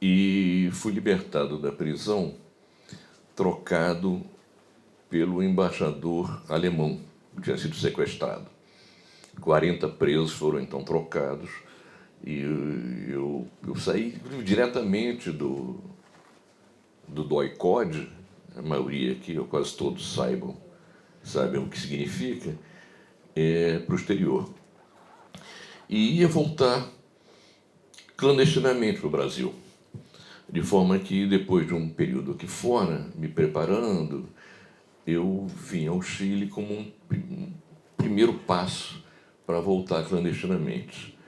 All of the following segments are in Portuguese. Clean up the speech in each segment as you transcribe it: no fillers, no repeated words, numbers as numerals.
e fui libertado da prisão, trocado pelo embaixador alemão, que tinha sido sequestrado. 40 presos foram então trocados, e eu saí diretamente do DOI-CODE, a maioria aqui, ou quase todos sabem o que significa, para o exterior. E ia voltar clandestinamente para o Brasil, de forma que, depois de um período aqui fora, me preparando, eu vim ao Chile como um primeiro passo para voltar clandestinamente.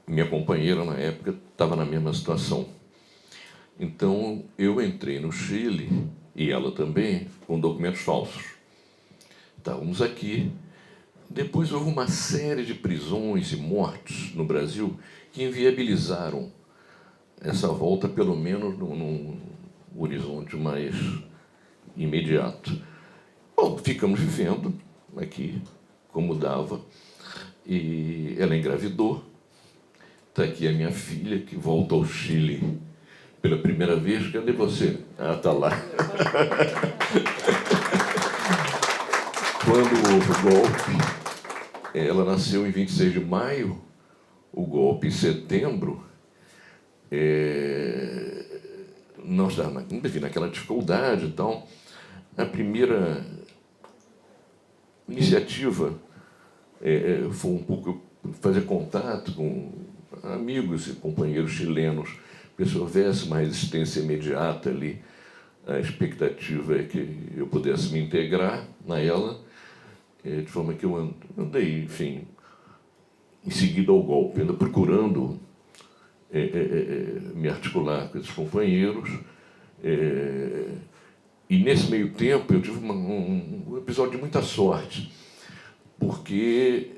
Minha companheira, na época, estava na mesma situação. Então, eu entrei no Chile, e ela também, com documentos falsos. Estávamos aqui. Depois houve uma série de prisões e mortes no Brasil que inviabilizaram essa volta, pelo menos num horizonte mais imediato. Bom, ficamos vivendo aqui, como dava, e ela engravidou. Está aqui a minha filha, que volta ao Chile pela primeira vez. Cadê você? Ah, está lá. Quando houve o golpe, ela nasceu em 26 de maio, o golpe em setembro, nós estávamos naquela dificuldade e tal. A primeira iniciativa foi um pouco fazer contato com amigos e companheiros chilenos, para se houvesse uma resistência imediata ali. A expectativa é que eu pudesse me integrar a ela, de forma que eu andei, enfim, em seguida ao golpe, ainda procurando me articular com esses companheiros. E, nesse meio tempo, eu tive um episódio de muita sorte, porque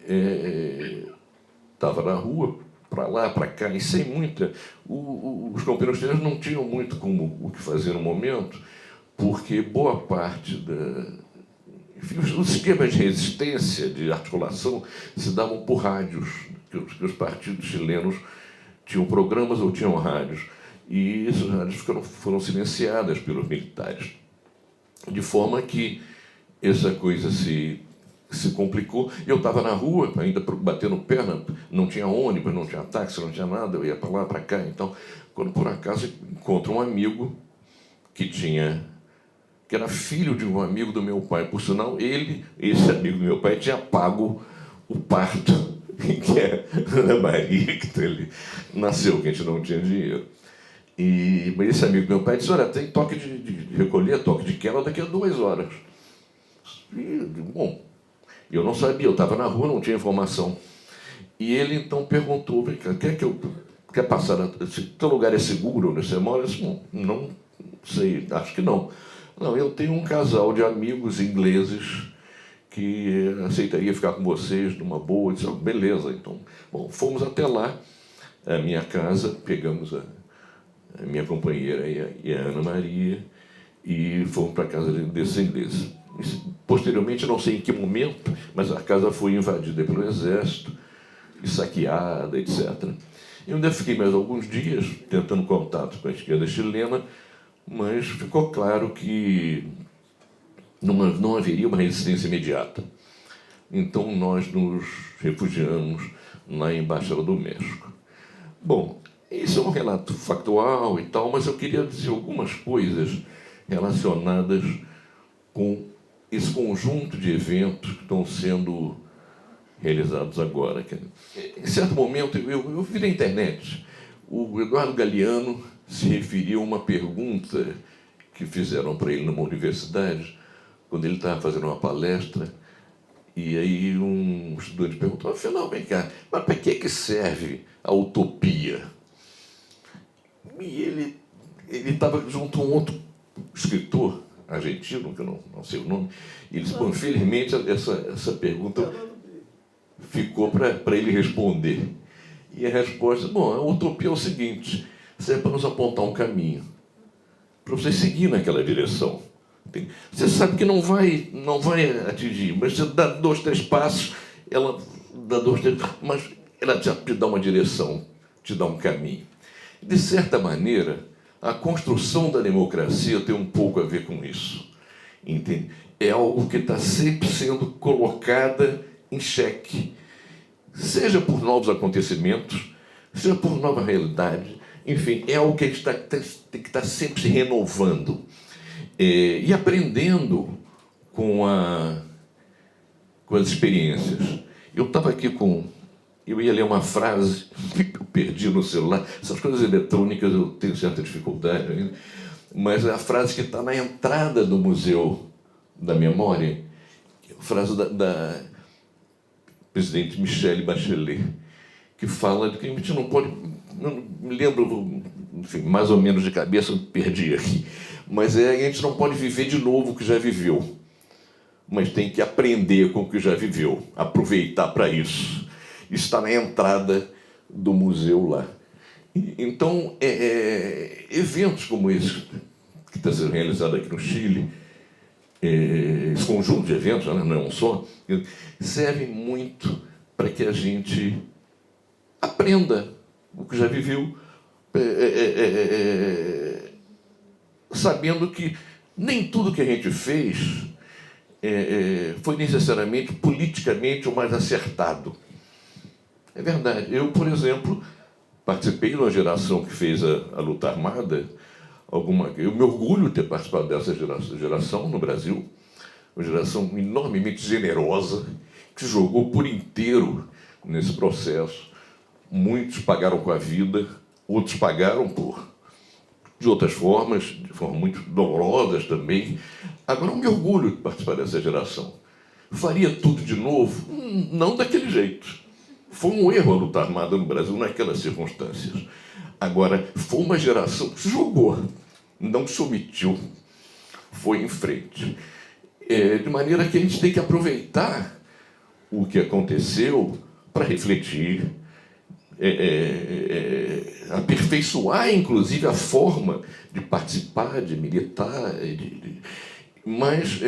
estava na rua, para lá, para cá, e sem muita... Os companheiros chilenos não tinham muito o que fazer no momento, porque boa parte enfim, os esquemas de resistência, de articulação, se davam por rádios, que os partidos chilenos tinham programas ou tinham rádios, e essas rádios foram silenciadas pelos militares, de forma que essa coisa se complicou. Eu estava na rua, ainda batendo perna, não tinha ônibus, não tinha táxi, não tinha nada, eu ia para lá, para cá. Então, quando por acaso encontro um amigo que era filho de um amigo do meu pai, por sinal, esse amigo do meu pai, tinha pago o parto, que é Ana Maria, que ele nasceu, que a gente não tinha dinheiro. Mas esse amigo do meu pai disse: olha, tem toque de recolher, toque de queda daqui a 2 horas. E, bom, eu não sabia, eu estava na rua, não tinha informação. E ele então perguntou: quer passar? Se teu lugar é seguro onde você mora? Eu disse: não sei, acho que não. Não, eu tenho um casal de amigos ingleses que aceitaria ficar com vocês numa boa. Eu disse: beleza, então. Bom, fomos até lá, a minha casa, pegamos a minha companheira e a Ana Maria, e fomos para a casa desses ingleses. Posteriormente, não sei em que momento, mas a casa foi invadida pelo exército, e saqueada, etc. Eu ainda fiquei mais alguns dias tentando contato com a esquerda chilena, mas ficou claro que não haveria uma resistência imediata. Então, nós nos refugiamos na Embaixada do México. Bom, isso é um relato factual e tal, mas eu queria dizer algumas coisas relacionadas com esse conjunto de eventos que estão sendo realizados agora. Em certo momento, eu vi na internet, o Eduardo Galeano se referiu a uma pergunta que fizeram para ele numa universidade, quando ele estava fazendo uma palestra, e aí um estudante perguntou: afinal, vem cá, mas para que serve a utopia? E ele estava junto a um outro escritor argentino, que eu não sei o nome, e ele disse: bom, infelizmente essa pergunta ficou para ele responder. E a resposta: bom, a utopia é o seguinte, serve para nos apontar um caminho, para você seguir naquela direção. Você sabe que não vai atingir, mas você dá 2, 3 passos, ela dá 2, 3, mas ela te dá uma direção, te dá um caminho. De certa maneira, A construção da democracia tem um pouco a ver com isso. Entende? É algo que está sempre sendo colocada em xeque, seja por novos acontecimentos, seja por nova realidade. Enfim, é algo que a gente tem que estar sempre se renovando e aprendendo com as experiências. Eu estava aqui eu ia ler uma frase, eu perdi no celular. Essas coisas eletrônicas eu tenho certa dificuldade ainda, mas é a frase que está na entrada do Museu da Memória, a frase da presidente Michelle Bachelet, que fala de que a gente não pode... Não me lembro, enfim, mais ou menos de cabeça, eu perdi aqui, mas a gente não pode viver de novo o que já viveu, mas tem que aprender com o que já viveu, aproveitar para isso. Está na entrada do museu lá. Então, eventos como esse, que está sendo realizado aqui no Chile, esse conjunto de eventos, não é um só, serve muito para que a gente aprenda o que já viveu, sabendo que nem tudo que a gente fez foi necessariamente politicamente o mais acertado. É verdade. Eu, por exemplo, participei de uma geração que fez a luta armada. Eu me orgulho de ter participado dessa geração no Brasil, uma geração enormemente generosa, que se jogou por inteiro nesse processo. Muitos pagaram com a vida, outros pagaram de outras formas, de formas muito dolorosas também. Agora, eu me orgulho de participar dessa geração. Faria tudo de novo? Não daquele jeito. Foi um erro a luta armada no Brasil naquelas circunstâncias. Agora, foi uma geração que se jogou, não se omitiu, foi em frente. De maneira que a gente tem que aproveitar o que aconteceu para refletir, aperfeiçoar, inclusive, a forma de participar, de militar, mas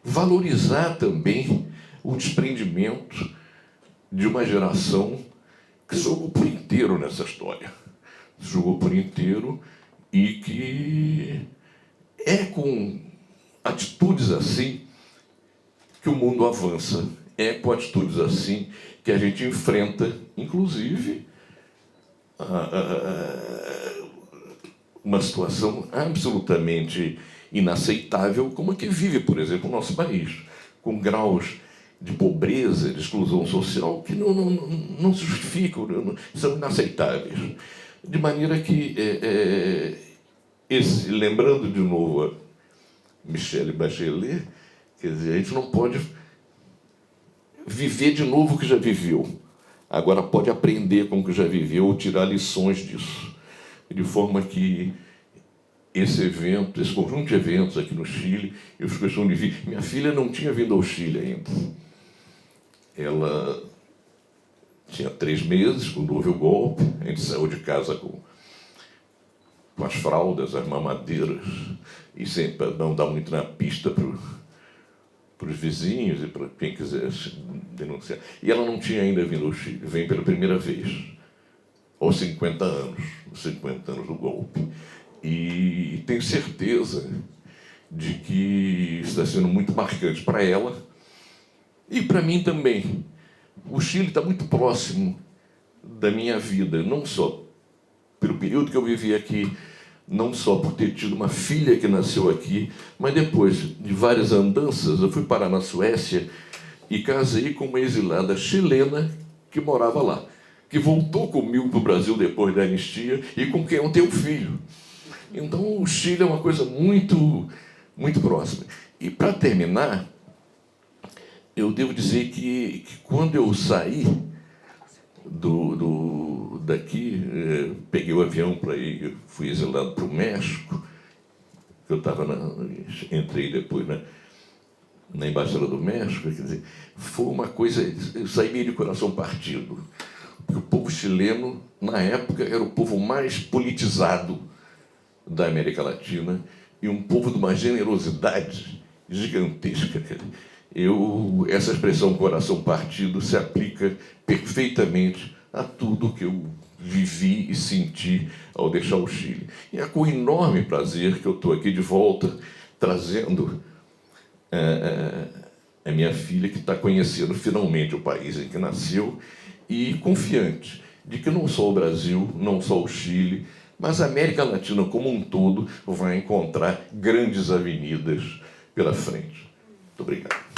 valorizar também o desprendimento de uma geração que se jogou por inteiro nessa história. Se jogou por inteiro e que é com atitudes assim que o mundo avança. É com atitudes assim que a gente enfrenta, inclusive, uma situação absolutamente inaceitável como a que vive, por exemplo, o nosso país, com graus de pobreza, de exclusão social que não se justificam, são inaceitáveis. De maneira que, lembrando de novo a Michelle Bachelet, quer dizer, a gente não pode viver de novo o que já viveu. Agora pode aprender com o que já viveu ou tirar lições disso. De forma que esse evento, esse conjunto de eventos aqui no Chile, eu fiz questão de vir. Minha filha não tinha vindo ao Chile ainda. Ela tinha 3 meses quando houve o golpe. A gente saiu de casa com as fraldas, as mamadeiras, e sempre para não dar muito na pista para os vizinhos e para quem quisesse denunciar. E ela não tinha ainda vindo ao Chile, vem pela primeira vez, aos 50 anos do golpe. E tenho certeza de que está sendo muito marcante para ela e para mim também. O Chile está muito próximo da minha vida, não só pelo período que eu vivi aqui, não só por ter tido uma filha que nasceu aqui, mas depois de várias andanças, eu fui parar na Suécia e casei com uma exilada chilena que morava lá, que voltou comigo para o Brasil depois da anistia e com quem eu tenho um filho. Então, o Chile é uma coisa muito, muito próxima. E, para terminar, eu devo dizer que quando eu saí daqui, peguei o avião para ir, fui exilado para o México, eu entrei depois na Embaixada do México, quer dizer, foi uma coisa, eu saí meio de coração partido, porque o povo chileno, na época, era o povo mais politizado da América Latina e um povo de uma generosidade gigantesca. Essa expressão coração partido se aplica perfeitamente a tudo que eu vivi e senti ao deixar o Chile. E é com enorme prazer que eu estou aqui de volta, trazendo a minha filha, que está conhecendo finalmente o país em que nasceu, e confiante de que não só o Brasil, não só o Chile, mas a América Latina como um todo vai encontrar grandes avenidas pela frente. Muito obrigado.